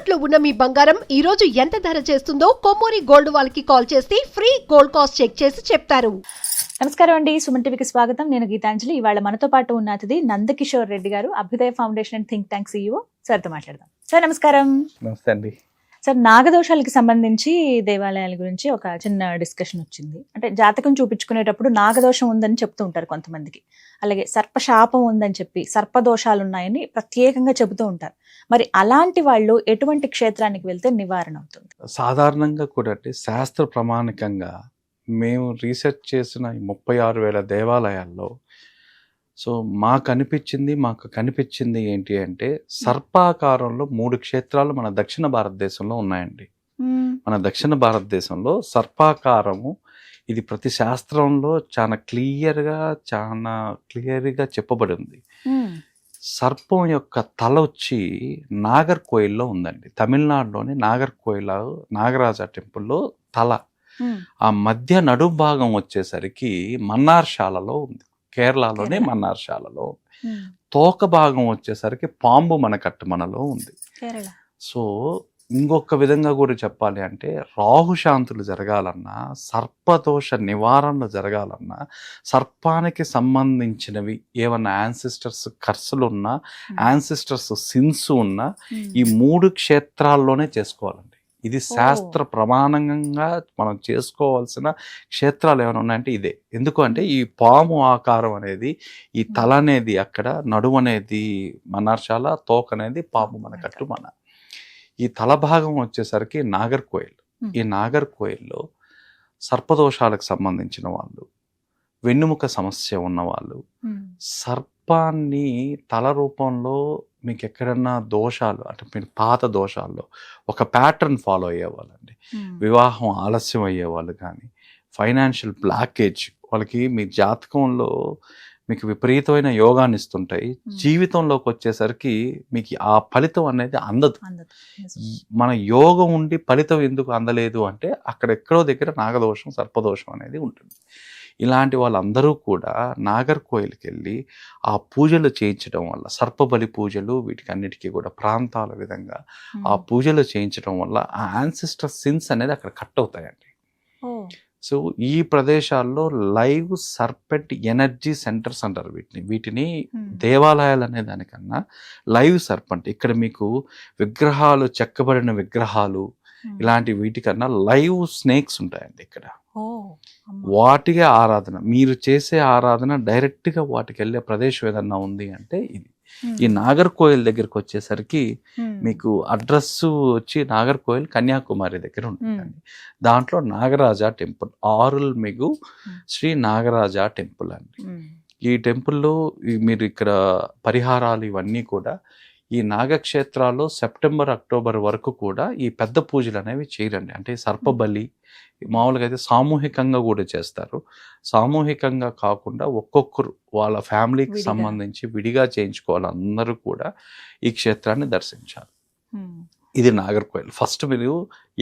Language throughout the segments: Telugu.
తాకట్టులో ఉన్న మీ బంగారం ఈ రోజు ఎంత ధర చేస్తుందో కొమ్మూరి గోల్డ్ వాళ్ళకి కాల్ చేస్తే ఫ్రీ గోల్డ్ కాస్ట్ చెక్ చేసి చెప్తారు. నమస్కారం అండి, సుమన్ టీవీకి స్వాగతం. నేను గీతాంజలి. ఇవాళ మనతో పాటు ఉన్న అతిథి నందకిషోర్ రెడ్డి గారు, అభ్యుదయ foundation and think tank CEO. సార్తో మాట్లాడదాం. సార్ నమస్కారం. నమస్తే అండి. సార్, నాగదోషాలకి సంబంధించి దేవాలయాల గురించి ఒక చిన్న డిస్కషన్ వచ్చింది. అంటే జాతకం చూపించుకునేటప్పుడు నాగదోషం ఉందని చెప్తూ ఉంటారు కొంతమందికి, అలాగే సర్పశాపం ఉందని చెప్పి సర్పదోషాలు ఉన్నాయని ప్రత్యేకంగా చెబుతూ ఉంటారు. మరి అలాంటి వాళ్ళు ఎటువంటి క్షేత్రానికి వెళ్తే నివారణ అవుతుంది? సాధారణంగా కూడా అంటే శాస్త్ర ప్రమాణికంగా మేము రీసెర్చ్ చేసిన 36,000 దేవాలయాల్లో మాకు కనిపించింది ఏంటి అంటే సర్పాకారంలో 3 క్షేత్రాలు మన దక్షిణ భారతదేశంలో ఉన్నాయండి. మన దక్షిణ భారతదేశంలో సర్పాకారము ఇది ప్రతి శాస్త్రంలో చాలా క్లియర్గా చెప్పబడి ఉంది. సర్పం యొక్క తల వచ్చి నాగర్కోయిల్లో ఉందండి. తమిళనాడులోని నాగర్కోయిల్ నాగరాజ టెంపుల్లో తల, ఆ మధ్య నడుం భాగం వచ్చేసరికి మన్నార్శాలలో ఉంది, కేరళలోనే మన్నార్శాలలో. తోక భాగం వచ్చేసరికి పాంబు మనలో ఉంది. సో ఇంకొక విధంగా కూడా చెప్పాలి అంటే రాహుశాంతులు జరగాలన్నా, సర్పదోష నివారణలు జరగాలన్నా, సర్పానికి సంబంధించినవి ఏమన్నా యాన్సిస్టర్స్ కర్సులు ఉన్నా, యాన్సిస్టర్స్ సిన్స్ ఉన్నా ఈ 3 క్షేత్రాల్లోనే చేసుకోవాలండి. ఇది శాస్త్ర ప్రమాణంగా మనం చేసుకోవాల్సిన క్షేత్రాలు ఏమైనా ఉన్నాయంటే ఇదే. ఎందుకు అంటే ఈ పాము ఆకారం అనేది, ఈ తల అనేది అక్కడ, నడుము అనేది మన్నార్శాల, తోక అనేది పాము మన. ఈ తల భాగం వచ్చేసరికి నాగర్కోయిల్. ఈ నాగర్కోయిల్లో సర్పదోషాలకు సంబంధించిన వాళ్ళు, వెన్నుముక సమస్య ఉన్నవాళ్ళు, సర్పాన్ని తల రూపంలో మీకు ఎక్కడన్నా దోషాలు అంటే మీరు పాత దోషాల్లో ఒక ప్యాటర్న్ ఫాలో అయ్యేవాళ్ళండి, వివాహం ఆలస్యం అయ్యేవాళ్ళు కానీ, ఫైనాన్షియల్ బ్లాకేజ్ వాళ్ళకి మీ జాతకంలో మీకు విపరీతమైన యోగాన్ని ఇస్తుంటాయి, జీవితంలోకి వచ్చేసరికి మీకు ఆ ఫలితం అనేది అందదు. మన యోగం ఉండి ఫలితం ఎందుకు అందలేదు అంటే అక్కడెక్కడో దగ్గర నాగదోషం, సర్పదోషం అనేది ఉంటుంది. ఇలాంటి వాళ్ళందరూ కూడా నాగర్కోయిల్కి వెళ్ళి ఆ పూజలు చేయించడం వల్ల, సర్పబలి పూజలు వీటికి అన్నిటికీ కూడా ప్రాంతాల విధంగా ఆ పూజలు చేయించడం వల్ల ఆ యాన్సిస్టర్ సిన్స్ అనేది అక్కడ కట్ అవుతాయండి. సో ఈ ప్రదేశాల్లో లైవ్ సర్పెంట్ ఎనర్జీ సెంటర్స్ అంటారు వీటిని దేవాలయాలు అనే దానికన్నా లైవ్ సర్పెంట్. ఇక్కడ మీకు విగ్రహాలు, చెక్కబడిన విగ్రహాలు ఇలాంటి వీటికన్నా లైవ్ స్నేక్స్ ఉంటాయండి ఇక్కడ. వాటికే ఆరాధన, మీరు చేసే ఆరాధన డైరెక్ట్గా వాటికి వెళ్ళే ప్రదేశం ఏదన్నా ఉంది అంటే ఇది. ఈ నాగర్కోయిల్ దగ్గరకు వచ్చేసరికి మీకు అడ్రస్ వచ్చి నాగర్కోయిల్ కన్యాకుమారి దగ్గర ఉంటుందండి. దాంట్లో నాగరాజ టెంపుల్, ఆరుల్మిగు శ్రీ నాగరాజ టెంపుల్ అండి. ఈ టెంపుల్లో మీరు ఇక్కడ పరిహారాలు ఇవన్నీ కూడా ఈ నాగక్షేత్రాల్లో సెప్టెంబర్, అక్టోబర్ వరకు కూడా ఈ పెద్ద పూజలు అనేవి చేయరండి. అంటే సర్పబలి మామూలుగా అయితే సామూహికంగా కూడా చేస్తారు. సామూహికంగా కాకుండా ఒక్కొక్కరు వాళ్ళ ఫ్యామిలీకి సంబంధించి విడిగా చేయించుకోవాలి. అందరూ కూడా ఈ క్షేత్రాన్ని దర్శించాలి. ఇది నాగర్కోయిల్. ఫస్ట్ మీరు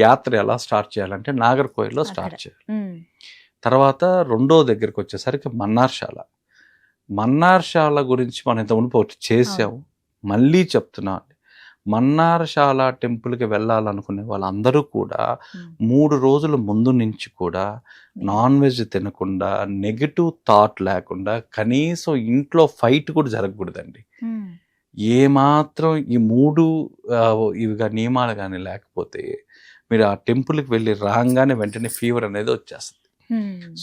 యాత్ర ఎలా స్టార్ట్ చేయాలంటే నాగర్కోయిల్లో స్టార్ట్ చేయాలి. తర్వాత రెండో దగ్గరికి వచ్చేసరికి మన్నార్శాల గురించి మనం ఇంతకుముందు ఒకటి చేసాము, మళ్ళీ చెప్తున్నా అండి. మన్నార్శాల టెంపుల్కి వెళ్ళాలనుకునే వాళ్ళందరూ కూడా 3 రోజుల ముందు నుంచి కూడా నాన్ వెజ్ తినకుండా, నెగిటివ్ థాట్ లేకుండా, కనీసం ఇంట్లో ఫైట్ కూడా జరగకూడదండి. ఏమాత్రం ఈ 3 ఇవిగా నియమాలు కానీ లేకపోతే మీరు ఆ టెంపుల్కి వెళ్ళి రాగానే వెంటనే ఫీవర్ అనేది వచ్చేస్తుంది.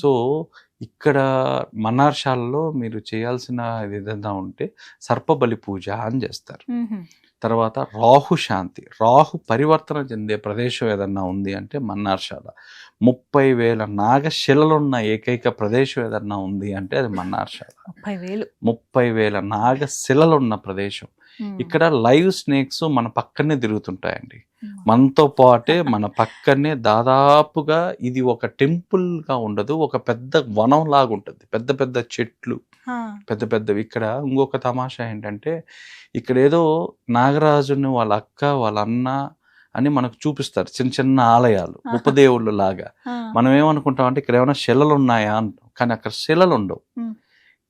సో ఇక్కడ మన్నార్శాలలో మీరు చేయాల్సిన ఏదైనా ఉంటే సర్పబలి పూజ అని చేస్తారు. తర్వాత రాహుశాంతి, రాహు పరివర్తన చెందే ప్రదేశం ఏదన్నా ఉంది అంటే మన్నార్శాల. 30,000 నాగశిలలున్న ఏకైక ప్రదేశం ఏదన్నా ఉంది అంటే అది మన్నార్శాల. 30,000 నాగశిలలున్న ప్రదేశం. ఇక్కడ లైవ్ స్నేక్స్ మన పక్కనే తిరుగుతుంటాయండి. మనతో పాటే మన పక్కనే దాదాపుగా ఇది ఒక టెంపుల్ గా ఉండదు, ఒక పెద్ద వనం లాగా ఉంటుంది. పెద్ద పెద్ద చెట్లు, పెద్దవి. ఇక్కడ ఇంకొక తమాషా ఏంటంటే ఇక్కడ ఏదో నాగరాజుని వాళ్ళ అక్క, వాళ్ళ అన్న అని మనకు చూపిస్తారు చిన్న ఆలయాలు, ఉపదేవుళ్ళు లాగా. మనం ఏమనుకుంటాం అంటే ఇక్కడ ఏమైనా శిలలు ఉన్నాయా అంటాం, కానీ అక్కడ శిలలు ఉండవు.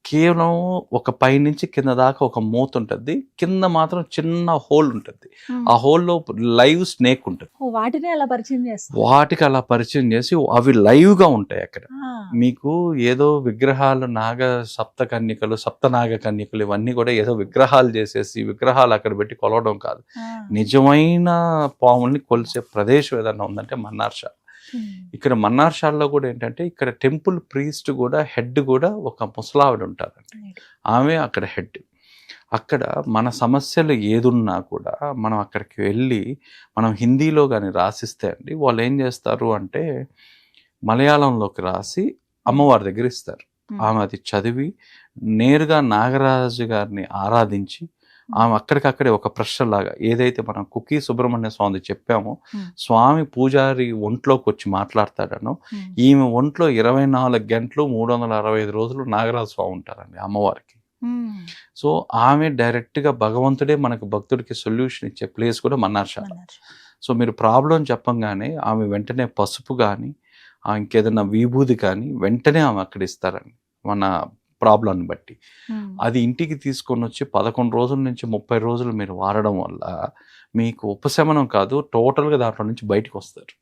కేవలం ఒక పై నుంచి కింద దాకా ఒక మూత ఉంటుంది, కింద మాత్రం చిన్న హోల్ ఉంటుంది. ఆ హోల్లో లైవ్ స్నేక్ ఉంటుంది. వాటిని అలా పరిచయం చేస్తారు. వాటికి అలా పరిచయం చేసి అవి లైవ్ గా ఉంటాయి అక్కడ. మీకు ఏదో విగ్రహాలు సప్త నాగ కన్యకలు ఇవన్నీ కూడా ఏదో విగ్రహాలు చేసేసి విగ్రహాలు అక్కడ పెట్టి కొలవడం కాదు. నిజమైన పాముల్ని కొలిసే ప్రదేశం ఏదన్నా ఉందంటే మన్నార్షాల. ఇక్కడ మన్నార్షాల్లో కూడా ఏంటంటే ఇక్కడ టెంపుల్ ప్రీస్ట్ కూడా హెడ్ కూడా ఒక ముసలావిడ ఉంటారండి. ఆమె అక్కడ హెడ్. అక్కడ మన సమస్యలు ఏదున్నా కూడా మనం అక్కడికి వెళ్ళి మనం హిందీలో కానీ రాసిస్తే అండి వాళ్ళు ఏం చేస్తారు అంటే మలయాళంలోకి రాసి అమ్మవారి దగ్గర ఇస్తారు. ఆమె అది చదివి నేరుగా నాగరాజు గారిని ఆరాధించి ఆమె అక్కడికక్కడే ఒక ప్రశ్న లాగా ఏదైతే మనం కుకీ సుబ్రహ్మణ్య స్వామి చెప్పామో స్వామి పూజారి ఒంట్లోకి వచ్చి మాట్లాడతాడనో ఈమె ఒంట్లో 24 గంటలు 365 రోజులు నాగరాజు స్వామి ఉంటారండి అమ్మవారికి. సో ఆమె డైరెక్ట్ గా భగవంతుడే మనకు భక్తుడికి సొల్యూషన్ ఇచ్చే ప్లేస్ కూడా మన్నార్షాల. సో మీరు ప్రాబ్లం చెప్పంగానే ఆమె వెంటనే పసుపు కానీ ఇంకేదైనా విభూది కానీ వెంటనే ఆమె అక్కడ ఇస్తారండి మన ప్రాబ్లంని బట్టి. అది ఇంటికి తీసుకొని వచ్చి 11 రోజుల నుంచి 30 రోజులు మీరు వాడడం వల్ల మీకు ఉపశమనం కాదు, టోటల్గా దాంట్లో నుంచి బయటకు వస్తారు.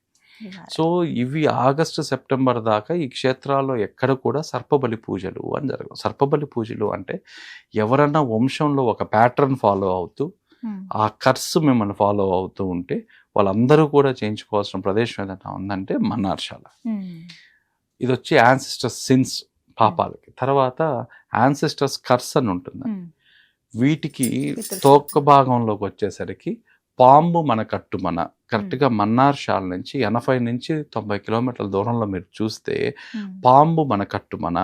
సో ఇవి ఆగస్టు సెప్టెంబర్ దాకా ఈ క్షేత్రాల్లో ఎక్కడ కూడా సర్పబలి పూజలు అని జరగవు. సర్పబలి పూజలు అంటే ఎవరన్నా వంశంలో ఒక ప్యాటర్న్ ఫాలో అవుతూ ఆ కర్స్ మిమ్మల్ని ఫాలో అవుతూ ఉంటే వాళ్ళందరూ కూడా చేయించుకోవాల్సిన ప్రదేశం ఏదైనా ఉందంటే మన్నార్షాల. ఇది వచ్చి యాన్సిస్టర్స్ సిన్స్ పాపాలకి. తర్వాత యాన్సిస్టర్స్ కర్స్ అని ఉంటుంది. వీటికి తోక భాగంలోకి వచ్చేసరికి పాంబు మన కట్టు మన కరెక్ట్గా మన్నార్షాల నుంచి 80 నుంచి 90 కిలోమీటర్ల దూరంలో మీరు చూస్తే పాంబు మన కట్టు మన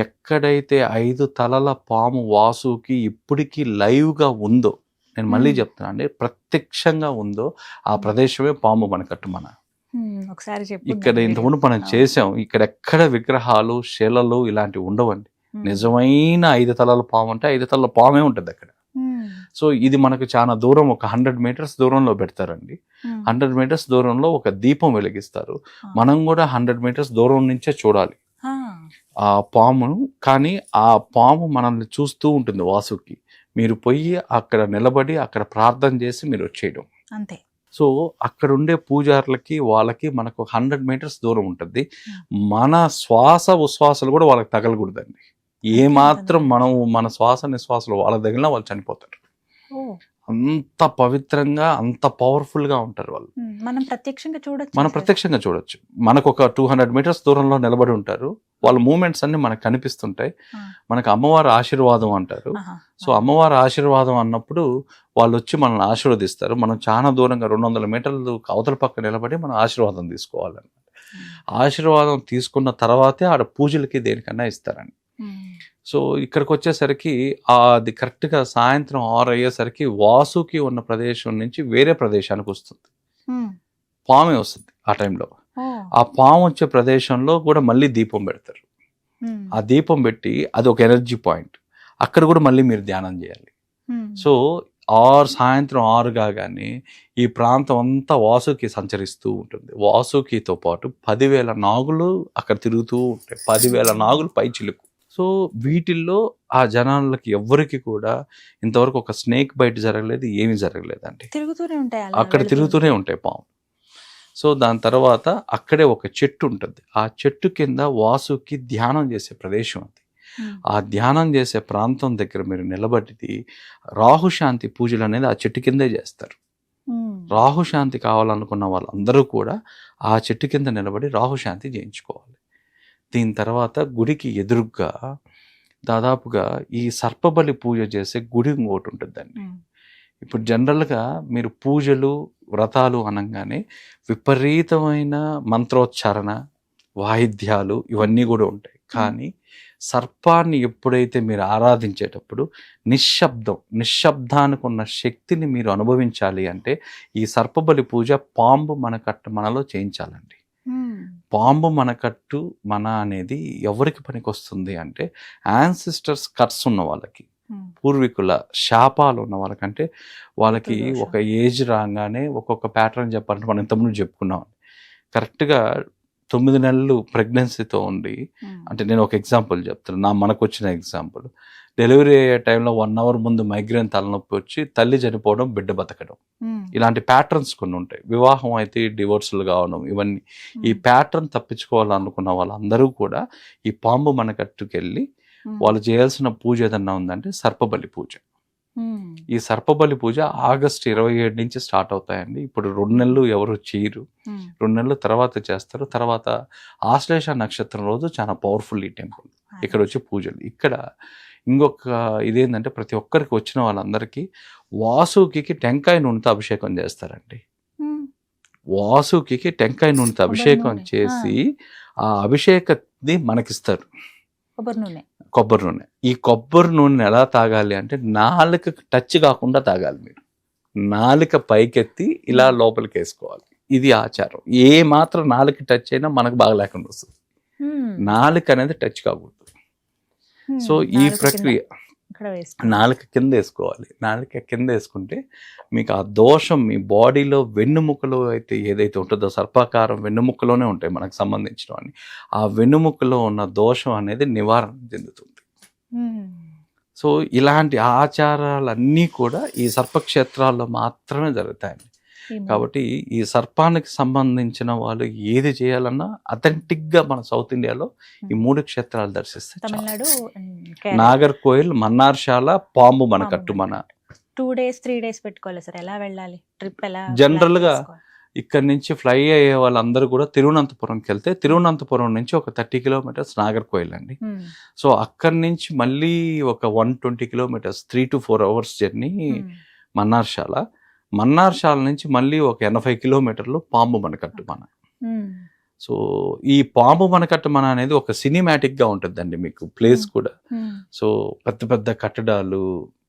ఎక్కడైతే 5 తలల పాము వాసుకి ఇప్పటికీ లైవ్గా ఉందో, నేను మళ్ళీ చెప్తున్నా అండి, ప్రత్యక్షంగా ఉందో ఆ ప్రదేశమే పాంబు మన కట్టు మన. ఒకసారి ఇక్కడ ఇంతకుముందు మనం చేసాం. ఇక్కడ ఎక్కడ విగ్రహాలు శిలలు ఇలాంటివి ఉండవండి. నిజమైన 5 తలల పాము అంటే 5 తలల పామే ఉంటుంది అక్కడ. సో ఇది మనకు చాలా దూరం, ఒక 100 మీటర్స్ దూరంలో పెడతారండి. 100 మీటర్స్ దూరంలో ఒక దీపం వెలిగిస్తారు. మనం కూడా 100 మీటర్స్ దూరం నుంచే చూడాలి ఆ పామును. కానీ ఆ పాము మనల్ని చూస్తూ ఉంటుంది వాసుకి. మీరు పోయి అక్కడ నిలబడి అక్కడ ప్రార్థన చేసి మీరు వచ్చేయడం అంతే. సో అక్కడ ఉండే పూజారులకి వాళ్ళకి మనకు 100 మీటర్స్ దూరం ఉంటుంది. మన శ్వాస ఉశ్వాసాలు కూడా వాళ్ళకి తగలకూడదండి. ఏమాత్రం మనం మన శ్వాస నిశ్వాసాలు వాళ్ళ దగ్గర వాళ్ళు చనిపోతారు. అంత పవిత్రంగా అంత పవర్ఫుల్ గా ఉంటారు వాళ్ళు. మనం ప్రత్యక్షంగా చూడొచ్చు. మనకు ఒక 200 మీటర్స్ దూరంలో నిలబడి ఉంటారు. వాళ్ళ మూమెంట్స్ అన్ని మనకు కనిపిస్తుంటాయి. మనకు అమ్మవారి ఆశీర్వాదం అంటారు. సో అమ్మవారి ఆశీర్వాదం అన్నప్పుడు వాళ్ళు వచ్చి మనల్ని ఆశీర్వదిస్తారు. మనం చాలా దూరంగా 200 మీటర్లు అవతల పక్క నిలబడి మనం ఆశీర్వాదం తీసుకోవాలన్నమాట. ఆశీర్వాదం తీసుకున్న తర్వాతే ఆడ పూజలకి దేనికన్నా ఇస్తారండి. సో ఇక్కడికి వచ్చేసరికి అది కరెక్ట్గా సాయంత్రం 6 అయ్యేసరికి వాసుకి ఉన్న ప్రదేశం నుంచి వేరే ప్రదేశానికి వస్తుంది. పామే వస్తుంది ఆ టైంలో. ఆ పాము వచ్చే ప్రదేశంలో కూడా మళ్ళీ దీపం పెడతారు. ఆ దీపం పెట్టి అది ఒక ఎనర్జీ పాయింట్. అక్కడ కూడా మళ్ళీ మీరు ధ్యానం చేయాలి. సో సాయంత్రం 6 కాగానే ఈ ప్రాంతం అంతా వాసుకి సంచరిస్తూ ఉంటుంది. వాసుకితో పాటు 10,000 నాగులు అక్కడ తిరుగుతూ ఉంటాయి. 10,000 నాగులు పై చిలుకు. సో వీటిల్లో ఆ జనాలకి ఎవ్వరికి కూడా ఇంతవరకు ఒక స్నేక్ బైట్ జరగలేదు, ఏమీ జరగలేదండి. అక్కడ తిరుగుతూనే ఉంటాయి పాము. సో దాని తర్వాత అక్కడే ఒక చెట్టు ఉంటుంది. ఆ చెట్టు కింద వాసుకి ధ్యానం చేసే ప్రదేశం అది. ఆ ధ్యానం చేసే ప్రాంతం దగ్గర మీరు నిలబడి రాహుశాంతి పూజలు అనేది ఆ చెట్టు కిందే చేస్తారు. రాహుశాంతి కావాలనుకున్న వాళ్ళందరూ కూడా ఆ చెట్టు కింద నిలబడి రాహుశాంతి చేయించుకోవాలి. దీని తర్వాత గుడికి ఎదురుగ్గా దాదాపుగా ఈ సర్పబలి పూజ చేసే గుడి ఇంకోటి ఉంటుందండి. ఇప్పుడు జనరల్గా మీరు పూజలు వ్రతాలు అనగానే విపరీతమైన మంత్రోచ్చారణ వాయిద్యాలు ఇవన్నీ కూడా ఉంటాయి. కానీ సర్పాన్ని ఎప్పుడైతే మీరు ఆరాధించేటప్పుడు నిశ్శబ్దానికి ఉన్న శక్తిని మీరు అనుభవించాలి అంటే ఈ సర్పబలి పూజ పాంబు మనలో చేయించాలండి. పాంబు మనకట్టు మన అనేది ఎవరికి పనికి వస్తుంది అంటే యాన్సిస్టర్స్ కర్స్ ఉన్న వాళ్ళకి, పూర్వీకుల శాపాలు ఉన్న వాళ్ళకంటే వాళ్ళకి ఒక ఏజ్ రాగానే ఒక్కొక్క ప్యాటర్న్ చెప్పాలంటే మనం ఇంతకుముందు చెప్పుకున్నాం. కరెక్ట్గా 9 నెలలు ప్రెగ్నెన్సీతో ఉండి, అంటే నేను ఒక ఎగ్జాంపుల్ చెప్తాను, మనకు వచ్చిన ఎగ్జాంపుల్. డెలివరీ అయ్యే టైంలో 1 అవర్ ముందు మైగ్రేన్ తలనొప్పి వచ్చి తల్లి చనిపోవడం, బిడ్డ బతకడం, ఇలాంటి ప్యాటర్న్స్ కొన్ని ఉంటాయి. వివాహం అయితే డివోర్సులు కావడం, ఇవన్నీ. ఈ ప్యాటర్న్ తప్పించుకోవాలనుకున్న వాళ్ళందరూ కూడా ఈ పాంబు మనకట్టుకెళ్ళి వాళ్ళు చేయాల్సిన పూజ ఏదన్నా ఉందంటే సర్పబలి పూజ. ఈ సర్పబలి పూజ ఆగస్టు 27 నుంచి స్టార్ట్ అవుతాయండి. ఇప్పుడు 2 నెలలు ఎవరు చేయరు, 2 నెలల తర్వాత చేస్తారు. తర్వాత ఆశ్లేష నక్షత్రం రోజు చాలా పవర్ఫుల్ ఈ టెంపుల్. ఇక్కడ వచ్చి పూజలు. ఇక్కడ ఇంకొక ఇదేంటంటే ప్రతి ఒక్కరికి వచ్చిన వాళ్ళందరికీ వాసుకి టెంకాయ నూనెతో అభిషేకం చేస్తారండి. వాసుకి టెంకాయ నూనెతో అభిషేకం చేసి ఆ అభిషేకాన్ని మనకిస్తారు. కొబ్బరి నూనె. ఈ కొబ్బరి నూనె ఎలా తాగాలి అంటే నాలుకకి టచ్ కాకుండా తాగాలి. మీరు నాలుక పైకెత్తి ఇలా లోపలికి వేసుకోవాలి. ఇది ఆచారం. ఏ మాత్రం నాలుక టచ్ అయినా మనకు బాగా లేకుండా వస్తుంది. నాలుక అనేది టచ్ కాకూడదు. సో ఈ ప్రక్రియ నాలుక కింద వేసుకోవాలి. నాలుక కింద వేసుకుంటే మీకు ఆ దోషం మీ బాడీలో వెన్నుముకలో అయితే ఏదైతే ఉంటుందో, సర్పాకారం వెన్నుముకలోనే ఉంటాయి మనకు సంబంధించినవన్నీ, ఆ వెన్నుముకలో ఉన్న దోషం అనేది నివారణ చెందుతుంది. సో ఇలాంటి ఆచారాలన్నీ కూడా ఈ సర్పక్షేత్రాల్లో మాత్రమే జరుగుతాయండి. కాబట్టి ఈ సర్పానికి సంబంధించిన వాళ్ళు ఏది చేయాలన్నా అథెంటిక్గా మన సౌత్ ఇండియాలో ఈ 3 క్షేత్రాలు దర్శిస్తే, నాగర్కోయిల్, మన్నార్శాల, పాంబు మనకట్టు. మన 2 days 3 days పెట్టుకోవాలి సార్. ఎలా వెళ్ళాలి? ట్రిప్ ఎలా? జనరల్గా ఇక్కడ నుంచి ఫ్లై అయ్యే వాళ్ళందరూ కూడా తిరువనంతపురంకి వెళ్తే, తిరువనంతపురం నుంచి ఒక 30 కిలోమీటర్స్ నాగర్కోయిల్ అండి. సో అక్కడి నుంచి మళ్ళీ ఒక 120 kilometres 3 to 4 hours journey Mannarasala. Mannarasala నుంచి మళ్ళీ ఒక 80 కిలోమీటర్లు పాంబు మనకట్టు మన. సో ఈ పాంబు మనకట్టు మన అనేది ఒక సినిమాటిక్ గా ఉంటుందండి మీకు ప్లేస్ కూడా. సో పెద్ద పెద్ద కట్టడాలు,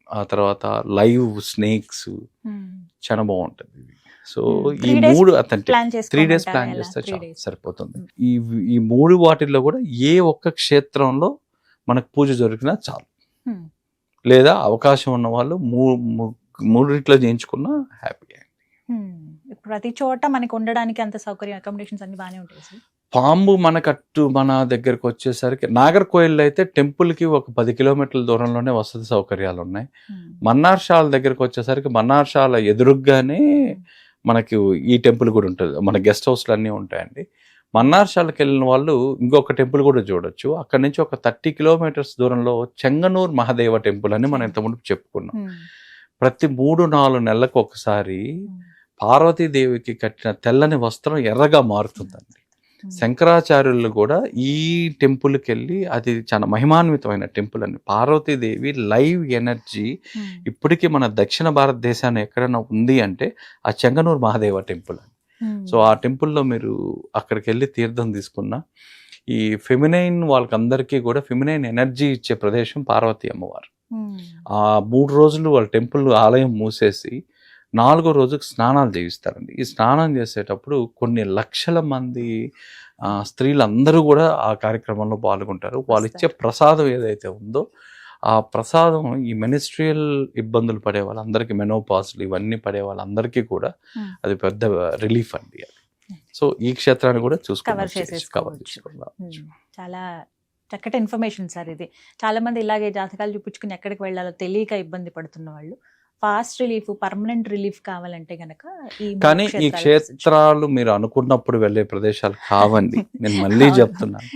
ఆ తర్వాత లైవ్ స్నేక్స్, చాలా బాగుంటుంది. సో ఈ 3 అథెంటిక్ 3 days ప్లాన్ చేస్తే సరిపోతుంది. ఈ 3 వాటిల్లో కూడా ఏ ఒక్క క్షేత్రంలో మనకు పూజ జరిగినా చాలు. లేదా అవకాశం ఉన్న వాళ్ళు 3 చేయించుకున్నా హ్యాపీ. ప్రతి చోట మనకి ఉండడానికి అంత సౌకర్యం, అకామిడేషన్స్ అన్ని బాగానే ఉంటాయి సార్. పాంబు మనకట్టు మన దగ్గరకు వచ్చేసరికి నాగర్కోయిల్ అయితే టెంపుల్కి ఒక 10 కిలోమీటర్ల దూరంలోనే వసతి సౌకర్యాలు ఉన్నాయి. మన్నార్శాల దగ్గరకు వచ్చేసరికి మన్నార్శాల ఎదురుగానే మనకి ఈ టెంపుల్ కూడా ఉంటుంది. మన గెస్ట్ హౌస్లు అన్నీ ఉంటాయండి. మన్నార్శాలకు వెళ్ళిన వాళ్ళు ఇంకొక టెంపుల్ కూడా చూడొచ్చు. అక్కడ నుంచి ఒక 30 కిలోమీటర్స్ దూరంలో చెంగనూరు మహాదేవ టెంపుల్ అని మనం ఇంతకుముందు చెప్పుకున్నాం. ప్రతి 3-4 నెలలకు ఒకసారి పార్వతీదేవికి కట్టిన తెల్లని వస్త్రం ఎర్రగా మారుతుందండి. శంకరాచార్యులు కూడా ఈ టెంపుల్కి వెళ్ళి, అది చాలా మహిమాన్వితమైన టెంపుల్ అండి. పార్వతీదేవి లైవ్ ఎనర్జీ ఇప్పటికీ మన దక్షిణ భారతదేశాన్ని ఎక్కడైనా ఉంది అంటే ఆ చెంగనూరు మహాదేవ టెంపుల్ అండి. సో ఆ టెంపుల్లో మీరు అక్కడికి వెళ్ళి తీర్థం తీసుకున్న ఈ ఫెమినైన్ వాళ్ళకందరికీ కూడా ఫెమినైన్ ఎనర్జీ ఇచ్చే ప్రదేశం పార్వతీ అమ్మవారు. ఆ 3 రోజులు వాళ్ళ టెంపుల్ ఆలయం మూసేసి 4వ రోజుకి స్నానాలు చేయిస్తారండి. ఈ స్నానం చేసేటప్పుడు కొన్ని లక్షల మంది స్త్రీలందరూ కూడా ఆ కార్యక్రమంలో పాల్గొంటారు. వాళ్ళు ఇచ్చే ప్రసాదం ఏదైతే ఉందో ఆ ప్రసాదం ఈ మెనిస్ట్రియల్ ఇబ్బందులు పడే వాళ్ళందరికీ, మెనోపాస్లు ఇవన్నీ పడే వాళ్ళందరికీ కూడా అది పెద్ద రిలీఫ్ అండి. అది సో ఈ క్షేత్రాన్ని కూడా కవర్ చేసుకోవాలి. చాలా చక్కటి ఇన్ఫర్మేషన్ సార్ ఇది. చాలా మంది ఇలాగే జాతకాలు చూపించుకుని ఎక్కడికి వెళ్ళాలో తెలియక ఇబ్బంది పడుతున్న వాళ్ళు ఫాస్ట్ రిలీఫ్, పర్మనెంట్ రిలీఫ్ కావాలంటే గనక కానీ ఈ క్షేత్రాలు మీరు అనుకున్నప్పుడు వెళ్ళే ప్రదేశాలు కావండి. నేను మళ్ళీ చెప్తున్నాను,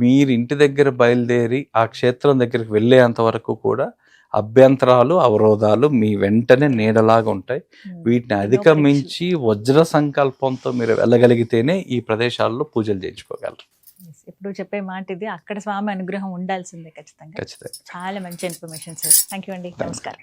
మీరు ఇంటి దగ్గర బయలుదేరి ఆ క్షేత్రం దగ్గరికి వెళ్ళేంత వరకు కూడా అభ్యంతరాలు, అవరోధాలు మీ వెంటనే నీడలాగా ఉంటాయి. వీటిని అధిగమించి వజ్ర సంకల్పంతో మీరు వెళ్ళగలిగితేనే ఈ ప్రదేశాల్లో పూజలు చేయించుకోగలరు. ఇప్పుడు చెప్పే మాట ఇది. అక్కడ స్వామి అనుగ్రహం ఉండాల్సిందే ఖచ్చితంగా. ఖచ్చితంగా. చాలా మంచి ఇన్ఫర్మేషన్ సార్. థ్యాంక్ యూ అండి. నమస్కారం.